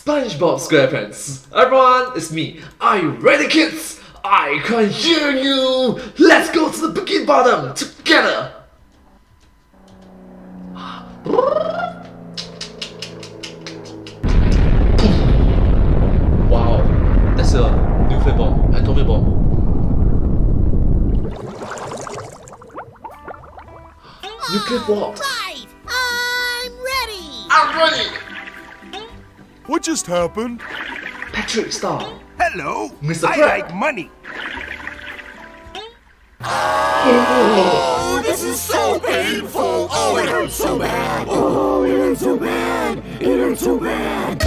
Spongebob SquarePants. Everyone, it's me. Are you ready, kids? I can hear you. Let's go to the Bikini Bottom together. Wow, that's a nuclear bomb, atomic bomb. Nuclear bomb. Right, I'm ready. I'm ready. What just happened? Patrick Star. Hello, Mr. I Crab. like money. Oh, this is so painful. Oh, it hurts so bad. Oh, it hurts so bad. It hurts so bad.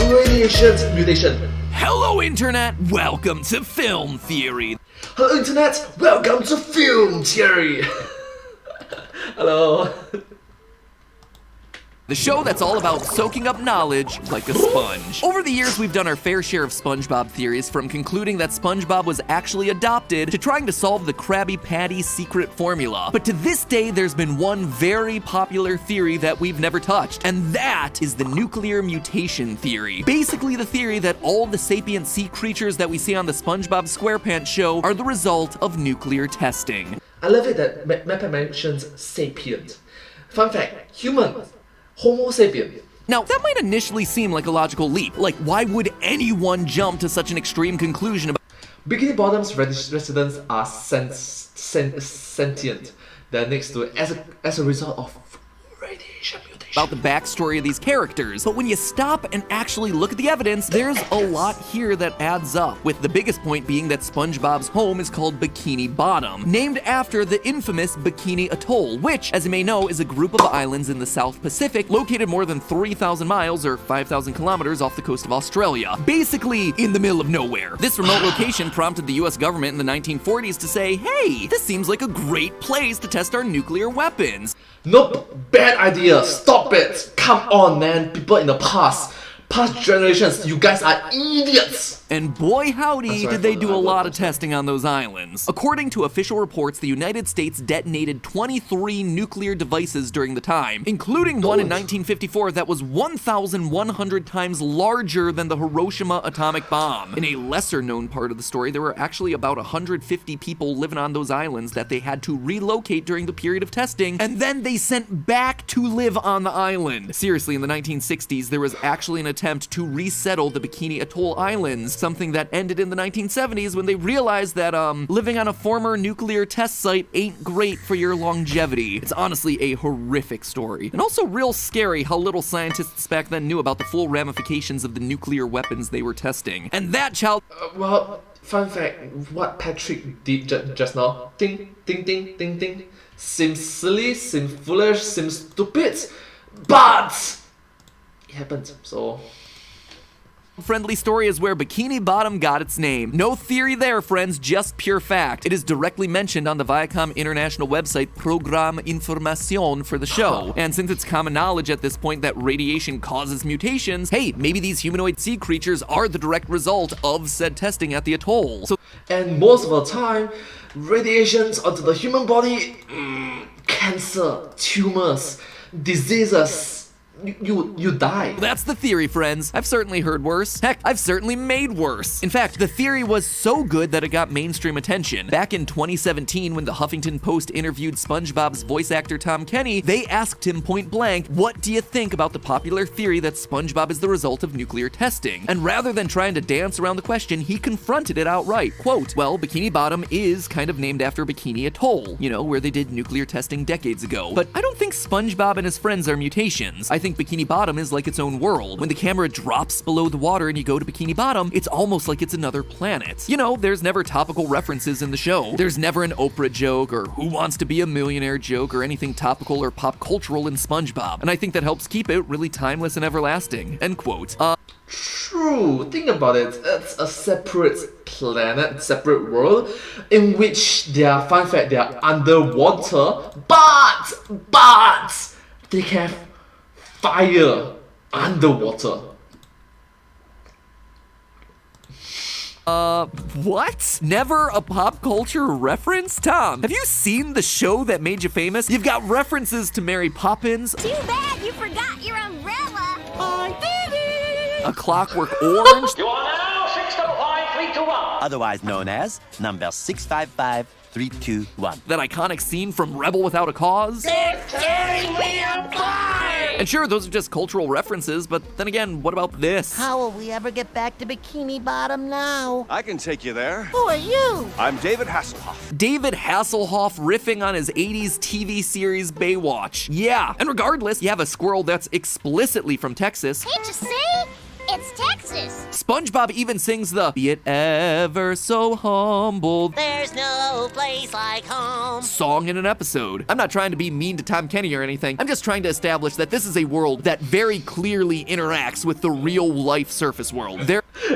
Radiation mutation. Hello Internet, welcome to Film Theory. Hello Internet, welcome to Film Theory. Hello. The show that's all about soaking up knowledge like a sponge. Over the years, we've done our fair share of SpongeBob theories, from concluding that SpongeBob was actually adopted to trying to solve the Krabby Patty secret formula. But to this day, there's been one very popular theory that we've never touched, and that is the nuclear mutation theory. Basically, the theory that all the sapient sea creatures that we see on the SpongeBob SquarePants show are the result of nuclear testing. I love it that Mappa mentions sapient. Fun fact, humans. Homo sapien. Now, that might initially seem like a logical leap. Like, why would anyone jump to such an extreme conclusion about Bikini Bottom's residents are sentient. They're next to it as a result of radiation mutation. the backstory of these characters? But when you stop and actually look at the evidence, there's a lot here that adds up, with the biggest point being that SpongeBob's home is called Bikini Bottom, named after the infamous Bikini Atoll, which, as you may know, is a group of islands in the South Pacific located more than 3,000 miles or 5,000 kilometers off the coast of Australia, basically in the middle of nowhere. This remote location prompted the US government in the 1940s to say, hey, this seems like a great place to test our nuclear weapons. Nope, bad idea. Stop it. Come on, man. People in the past generations, you guys are idiots. And boy howdy, Sorry did they for do the- a lot of testing on those islands. According to official reports, the United States detonated 23 nuclear devices during the time, including one in 1954 that was 1,100 times larger than the Hiroshima atomic bomb. In a lesser known part of the story, there were actually about 150 people living on those islands that they had to relocate during the period of testing, and then they sent back to live on the island. Seriously, in the 1960s, there was actually an attempt to resettle the Bikini Atoll Islands, something that ended in the 1970s when they realized that living on a former nuclear test site ain't great for your longevity. It's honestly a horrific story, and also real scary how little scientists back then knew about the full ramifications of the nuclear weapons they were testing. And that child Well, fun fact, what Patrick did just now, ding, ding, ding, ding, ding, seems silly, seems foolish, seems stupid, but it happened, so... friendly story is where Bikini Bottom got its name. No theory there, friends, just pure fact. It is directly mentioned on the Viacom International website Programme Information for the show. And since it's common knowledge at this point that radiation causes mutations, hey, maybe these humanoid sea creatures are the direct result of said testing at the atoll. So, And most of the time, radiations onto the human body, cancer, tumors, diseases, you die. that's the theory, friends. I've certainly heard worse. Heck, I've certainly made worse. In fact, the theory was so good that it got mainstream attention. Back in 2017, when the Huffington Post interviewed SpongeBob's voice actor Tom Kenny, they asked him point blank, what do you think about the popular theory that SpongeBob is the result of nuclear testing? And rather than trying to dance around the question, he confronted it outright. Quote, well, Bikini Bottom is kind of named after Bikini Atoll, you know, where they did nuclear testing decades ago. But I don't think SpongeBob and his friends are mutations. I think Bikini Bottom is like its own world. When the camera drops below the water and you go to Bikini Bottom, it's almost like it's another planet. You know, there's never topical references in the show. There's never an Oprah joke or Who Wants to Be a Millionaire joke or anything topical or pop cultural in SpongeBob. And I think that helps keep it really timeless and everlasting. End quote. True, think about it, it's a separate planet, separate world, in which they are, fun fact, they are underwater, but they can have fire underwater. What? Never a pop culture reference? Tom, have you seen the show that made you famous? You've got references to Mary Poppins, Too bad you forgot your umbrella. I did it! A Clockwork Orange, You are now 605-321. Otherwise known as number 655321. that iconic scene from Rebel Without a Cause. They're tearing me apart! And sure, those are just cultural references, but then again, what about this? How will we ever get back to Bikini Bottom now? I can take you there. Who are you? I'm David Hasselhoff. David Hasselhoff riffing on his 80s TV series Baywatch. Yeah, and regardless, you have a squirrel that's explicitly from Texas. Can't you see? It's Texas. SpongeBob even sings the "Be it ever so humble" There's no place like home. song in an episode. I'm not trying to be mean to Tom Kenny or anything. I'm just trying to establish that this is a world that very clearly interacts with the real life surface world.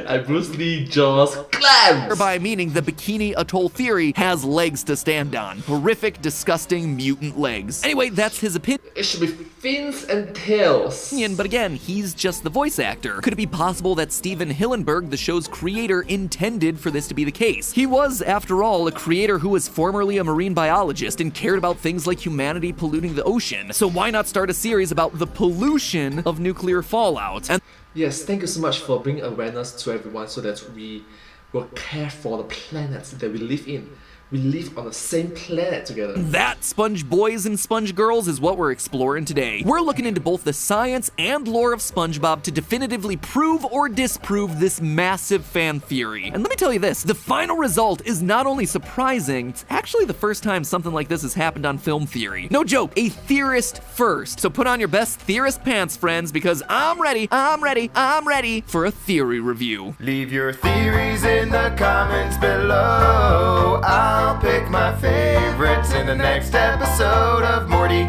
And Bruce Lee just clams! Thereby meaning the Bikini Atoll theory has legs to stand on. Horrific, disgusting, mutant legs. Anyway, that's his opinion, It should be fins and tails. but again, he's just the voice actor. Could it be possible that Steven Hillenburg, the show's creator, intended for this to be the case? He was, after all, a creator who was formerly a marine biologist and cared about things like humanity polluting the ocean. So why not start a series about the pollution of nuclear fallout? And Yes, thank you so much for bringing awareness to everyone so that we will care for the planet that we live in. We live on the same planet together. that, Sponge Boys and Sponge Girls, is what we're exploring today. We're looking into both the science and lore of SpongeBob to definitively prove or disprove this massive fan theory. And let me tell you this, the final result is not only surprising, it's actually the first time something like this has happened on Film Theory. No joke, a theorist first. So put on your best theorist pants, friends, because I'm ready for a theory review. Leave your theories in the comments below. I'll pick my favorites in the next episode of Morty.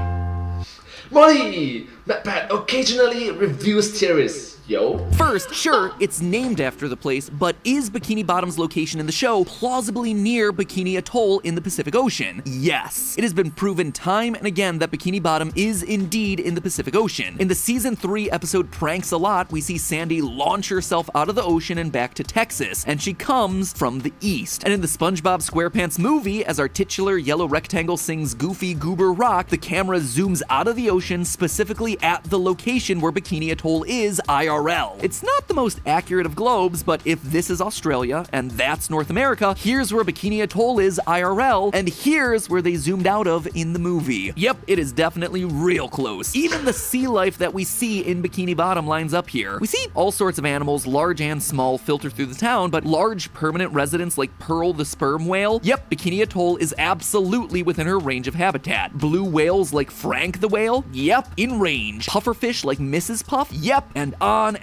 Morty! MacPat occasionally reviews theories, yo. First, sure, it's named after the place, but is Bikini Bottom's location in the show plausibly near Bikini Atoll in the Pacific Ocean? Yes. It has been proven time and again that Bikini Bottom is indeed in the Pacific Ocean. In the Season 3 episode Pranks a Lot, we see Sandy launch herself out of the ocean and back to Texas, and she comes from the east. And in the SpongeBob SquarePants movie, as our titular yellow rectangle sings Goofy Goober Rock, the camera zooms out of the ocean specifically at the location where Bikini Atoll is IRL. It's not the most accurate of globes, but if this is Australia and that's North America, here's where Bikini Atoll is IRL, and here's where they zoomed out of in the movie. Yep, it is definitely real close. Even the sea life that we see in Bikini Bottom lines up here. We see all sorts of animals, large and small, filter through the town, but large permanent residents like Pearl the sperm whale, yep, Bikini Atoll is absolutely within her range of habitat. Blue whales like Frank the whale, yep, in range. Pufferfish like Mrs. Puff, yep, and on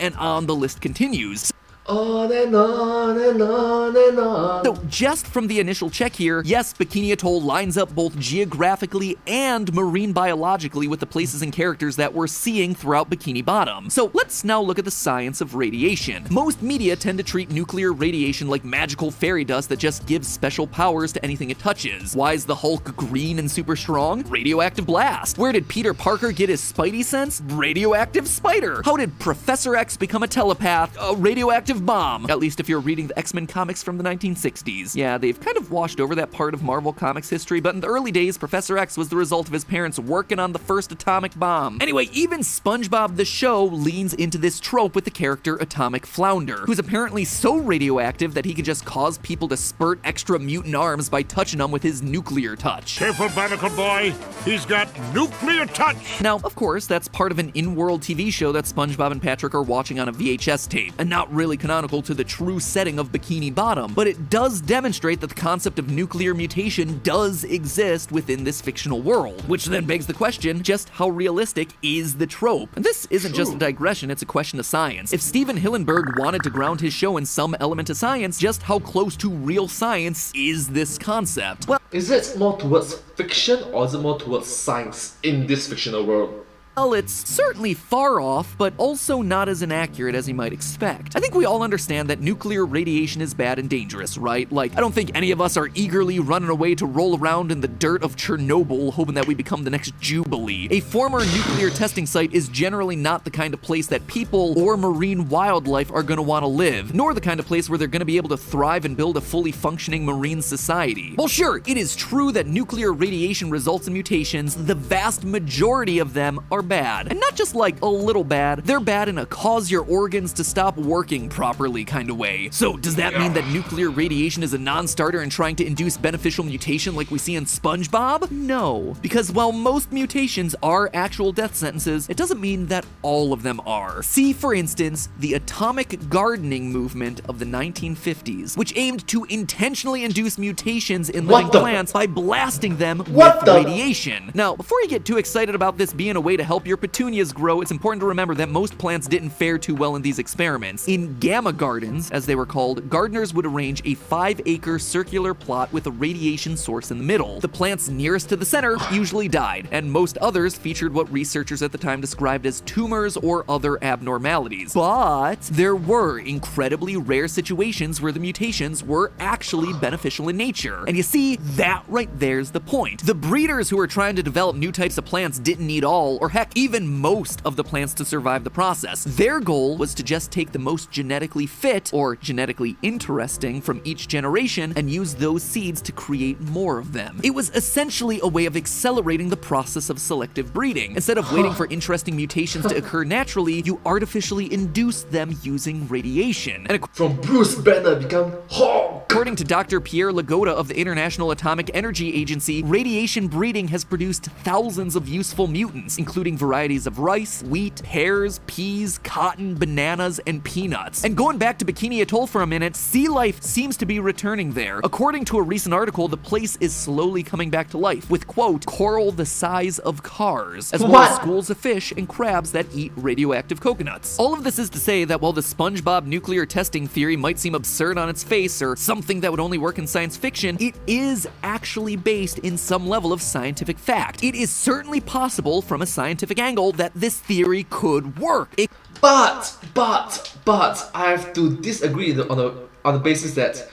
the list continues. On and on and on and on. So just from the initial check here, yes, Bikini Atoll lines up both geographically and marine biologically with the places and characters that we're seeing throughout Bikini Bottom. So let's now look at the science of radiation. Most media tend to treat nuclear radiation like magical fairy dust that just gives special powers to anything it touches. Why is the Hulk green and super strong? Radioactive blast. Where did Peter Parker get his Spidey sense? Radioactive spider. How did Professor X become a telepath? A radioactive bomb. At least if you're reading the X-Men comics from the 1960s. Yeah, they've kind of washed over that part of Marvel Comics history, but in the early days, Professor X was the result of his parents working on the first atomic bomb. Anyway, even SpongeBob the show leans into this trope with the character Atomic Flounder, who's apparently so radioactive that he can just cause people to spurt extra mutant arms by touching them with his nuclear touch. Careful, Barnacle Boy. He's got nuclear touch. Now, of course, that's part of an in-world TV show that SpongeBob and Patrick are watching on a VHS tape, and not really canonical to the true setting of Bikini Bottom, but it does demonstrate that the concept of nuclear mutation does exist within this fictional world, which then begs the question, just how realistic is the trope? And this isn't just a digression, it's a question of science. If Steven Hillenburg wanted to ground his show in some element of science, just how close to real science is this concept? Well, Is it more towards fiction or is it more towards science in this fictional world? well, it's certainly far off, but also not as inaccurate as you might expect. I think we all understand that nuclear radiation is bad and dangerous, right? Like, I don't think any of us are eagerly running away to roll around in the dirt of Chernobyl hoping that we become the next Jubilee. A former nuclear testing site is generally not the kind of place that people or marine wildlife are gonna wanna live, nor the kind of place where they're gonna be able to thrive and build a fully functioning marine society. Well, sure, it is true that nuclear radiation results in mutations. The vast majority of them are bad. And not just like a little bad, they're bad in a cause your organs to stop working properly kind of way. So does that mean that nuclear radiation is a non-starter in trying to induce beneficial mutation like we see in Spongebob? No, because while most mutations are actual death sentences, it doesn't mean that all of them are. See, for instance, the atomic gardening movement of the 1950s, which aimed to intentionally induce mutations in living plants by blasting them with radiation. Now, before you get too excited about this being a way to help your petunias grow, it's important to remember that most plants didn't fare too well in these experiments. In gamma gardens, as they were called, gardeners would arrange a 5-acre circular plot with a radiation source in the middle. The plants nearest to the center usually died, and most others featured what researchers at the time described as tumors or other abnormalities. But there were incredibly rare situations where the mutations were actually beneficial in nature. And you see, that right there's the point. The breeders who were trying to develop new types of plants didn't need all, or heck, even most of the plants to survive the process. Their goal was to just take the most genetically fit, or genetically interesting, from each generation and use those seeds to create more of them. It was essentially a way of accelerating the process of selective breeding. Instead of waiting for interesting mutations to occur naturally, you artificially induce them using radiation. And from Bruce Banner become Hulk. According to Dr. Pierre Lagoda of the International Atomic Energy Agency, radiation breeding has produced thousands of useful mutants, including varieties of rice, wheat, pears, peas, cotton, bananas, and peanuts. And going back to Bikini Atoll for a minute, sea life seems to be returning there. According to a recent article, the place is slowly coming back to life, with, quote, coral the size of cars, as well as schools of fish and crabs that eat radioactive coconuts. All of this is to say that while the Spongebob nuclear testing theory might seem absurd on its face, or something that would only work in science fiction, it is actually based in some level of scientific fact. It is certainly possible from a scientific angle that this theory could work. But I have to disagree on the basis that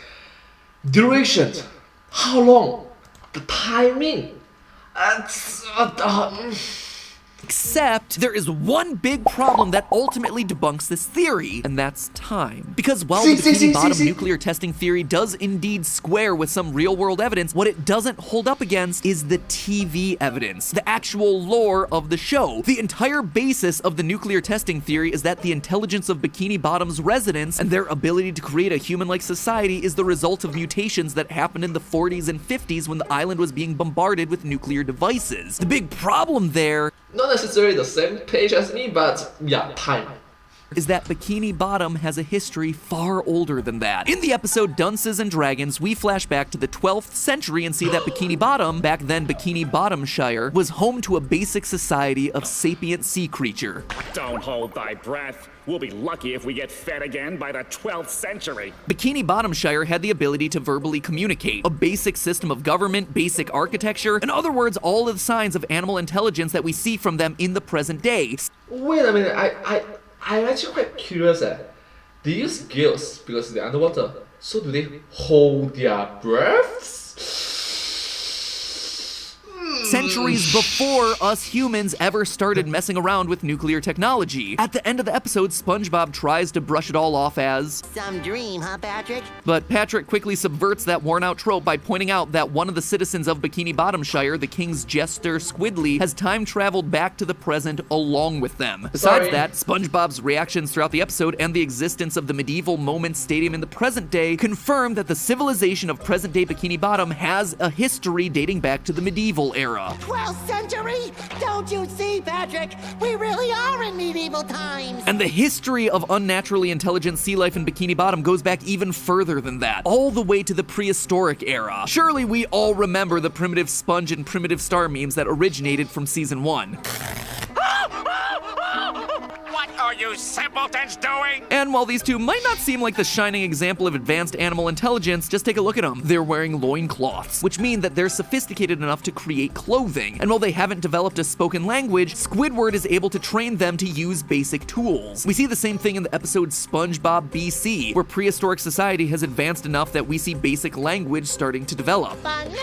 duration, how long, the timing, Except there is one big problem that ultimately debunks this theory, and that's time. Because while the Bikini Bottom nuclear testing theory does indeed square with some real-world evidence, what it doesn't hold up against is the TV evidence, the actual lore of the show. The entire basis of the nuclear testing theory is that the intelligence of Bikini Bottom's residents and their ability to create a human-like society is the result of mutations that happened in the 40s and 50s when the island was being bombarded with nuclear devices. The big problem there, not necessarily the same page as me, but yeah, time, is that Bikini Bottom has a history far older than that. In the episode Dunces and Dragons, we flash back to the 12th century and see that Bikini Bottom, back then Bikini Bottomshire, was home to a basic society of sapient sea creature. Don't hold thy breath. We'll be lucky if we get fed again by the 12th century. Bikini Bottomshire had the ability to verbally communicate, a basic system of government, basic architecture, in other words, all of the signs of animal intelligence that we see from them in the present day. Wait a minute, I'm actually quite curious. They use gills because they're underwater. So do they hold their breaths? Centuries before us humans ever started messing around with nuclear technology. At the end of the episode, Spongebob tries to brush it all off as some dream, huh, Patrick? But Patrick quickly subverts that worn-out trope by pointing out that one of the citizens of Bikini Bottomshire, the King's Jester Squidly, has time-traveled back to the present along with them. Besides that, SpongeBob's reactions throughout the episode and the existence of the medieval Moment Stadium in the present day confirm that the civilization of present-day Bikini Bottom has a history dating back to the medieval era. 12th century? Don't you see, Patrick? We really are in medieval times. And the history of unnaturally intelligent sea life in Bikini Bottom goes back even further than that, all the way to the prehistoric era. Surely we all remember the primitive sponge and primitive star memes that originated from season 1. What are you simpletons doing? And while these two might not seem like the shining example of advanced animal intelligence, just take a look at them. They're wearing loincloths, which mean that they're sophisticated enough to create clothing. And while they haven't developed a spoken language, Squidward is able to train them to use basic tools. We see the same thing in the episode Spongebob BC, where prehistoric society has advanced enough that we see basic language starting to develop. Beluga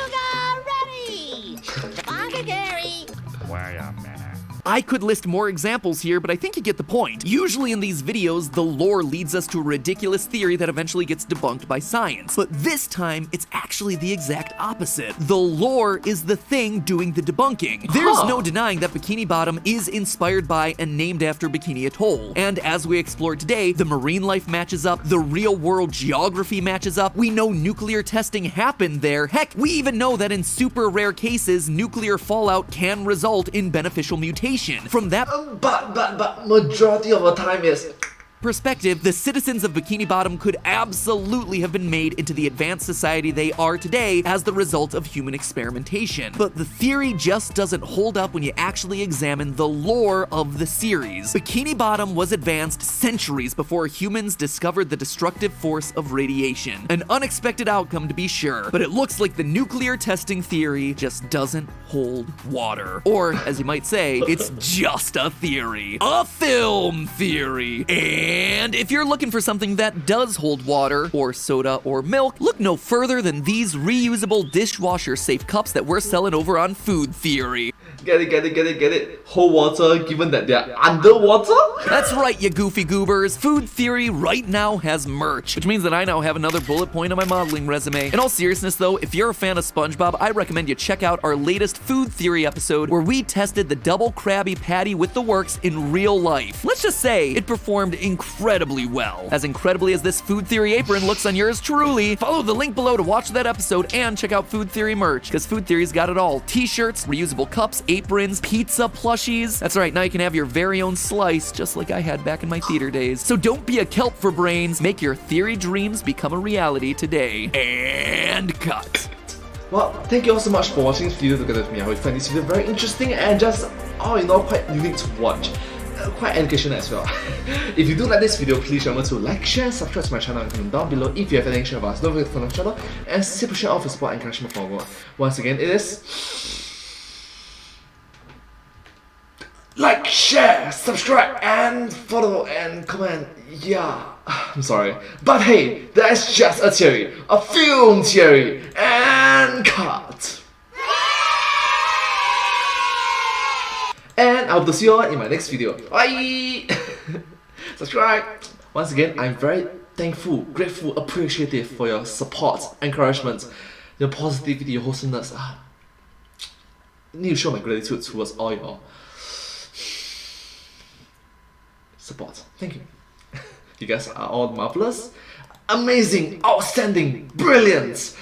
ready! Tabanga Gary! Wait a minute. I could list more examples here, but I think you get the point. Usually in these videos, the lore leads us to a ridiculous theory that eventually gets debunked by science. But this time, it's actually the exact opposite. The lore is the thing doing the debunking. There's no denying that Bikini Bottom is inspired by and named after Bikini Atoll. And as we explored today, the marine life matches up, the real world geography matches up, we know nuclear testing happened there. Heck, we even know that in super rare cases, nuclear fallout can result in beneficial mutation. From that But majority of the time is perspective, the citizens of Bikini Bottom could absolutely have been made into the advanced society they are today as the result of human experimentation. But the theory just doesn't hold up when you actually examine the lore of the series. Bikini Bottom was advanced centuries before humans discovered the destructive force of radiation. An unexpected outcome to be sure, but it looks like the nuclear testing theory just doesn't hold water. Or, as you might say, it's just a theory. A film theory. And if you're looking for something that does hold water, or soda, or milk, look no further than these reusable dishwasher-safe cups that we're selling over on Food Theory. Get it. Hold water given that they're underwater? That's right, you goofy goobers. Food Theory right now has merch, which means that I now have another bullet point on my modeling resume. In all seriousness though, if you're a fan of Spongebob, I recommend you check out our latest Food Theory episode where we tested the double Krabby Patty with the works in real life. Let's just say it performed incredibly well. As incredibly as this Food Theory apron looks on yours truly, follow the link below to watch that episode and check out Food Theory merch, because Food Theory's got it all. T-shirts, reusable cups, aprons, pizza plushies. That's right, now you can have your very own slice, just like I had back in my theater days. So don't be a kelp for brains, make your theory dreams become a reality today. And cut. Well, thank you all so much for watching this video together with me. I hope you find this video very interesting and just, all in all, quite unique to watch. Quite educational as well. If you do like this video, please remember to like, share, subscribe to my channel and comment down below if you have anything to share with us. Don't forget to follow the channel and super share off your support and encouragement forward. Once again, it is like, share, subscribe, and follow and comment. Yeah, I'm sorry. But hey, that's just a theory, a film theory, and cut. And I hope to see you all in my next video. Bye! Subscribe! Once again, I'm very thankful, grateful, appreciative for your support, encouragement, your positivity, your wholesomeness. I need to show my gratitude towards all your support. Thank you. You guys are all marvelous, amazing, outstanding, brilliant,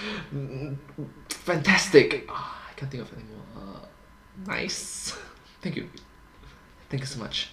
fantastic. I can't think of any more. Nice. Thank you. Thank you so much.